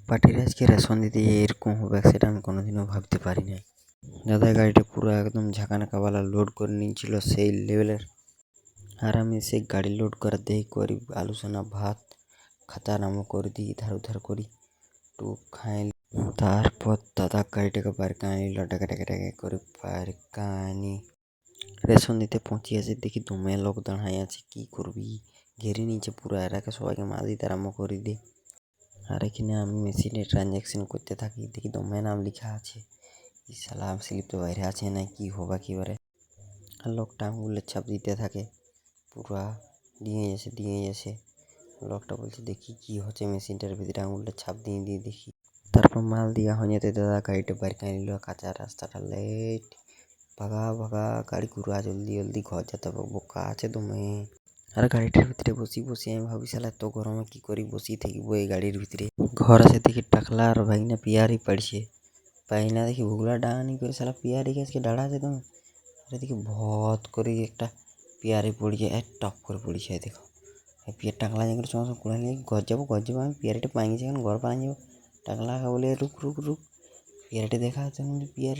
পার্টির আজকে রেশন দিতে এরকম হবে সেটা আমি কোনোদিনও ভাবতে পারি নাই। দাদা গাড়িটা পুরো একদম ঝাঁকানাকাওয়ালা লোড করে নিয়েছিল সেই লেভেলের। আর আমি সেই গাড়ি লোড করার দেখি করি আলু সোনা ভাত খাতা নামও করে দিই ধার উধার করি একটু খাই। তারপর দাদা গাড়িটাকে বাইরে আনিল ডেকে ডেকে ডেকে করে বাইরে আনি রেশন দিতে পৌঁছিয়েছে। দেখি দমে লোক দাঁড়াই আছে, কি করবি, ঘেরে নিয়েছে পুরো এরাকে, সবাইকে মাল দিতে আরম্ভ করে দিই। আর এখানে আমি মেশিনে ট্রানজ্যাকশন করতে থাকি, দেখি দমে নাম লেখা আছে, কি শালা স্লিপ তো বাইরে আছে না কি হবে একেবারে। আর লোকটা আঙুলের ছাপ দিতে থাকে, পুরা দিয়ে এসে লোকটা বলছে দেখি কি হচ্ছে মেশিনটার ভিতরে, আঙুলটা ছাপ দিয়ে দেখি। তারপর মাল দিয়া হয়ে যেতে দাদা গাড়িটা বাইরে নিল। কাঁচা রাস্তাটা লেট, ভাগা গাড়ি ঘুরা, জলদি জলদি ঘর যেতে হবে, বোকা আছে দমে। আর গাড়িটার ভিতরে বসি আমি ভাবি শালা এত গরমে কি করি বসি থাকিব এই গাড়ির ভিতরে। ঘর আসে দেখি টাকলা আর ভাগিনা পিয়ারি পাড়ছে, পাইনা দেখি ভুগলা ডাঙানি করে শালা পিয়ারি গাছকে ডাড়া আছে তুমি। আরে দেখি ভত করে একটা পিয়ারি পড়ছে, টপ করে পড়ছে। দেখো পিয়ার টাকলা জায়গাটা সমস্ত কুড়ে নিয়ে ঘর যাবো আমি পিয়ারিটা পাই গেছি, এখন ঘর পাই যাবো। টাকলা বলে রুক পিয়ারিটা দেখা হচ্ছে পিয়ারি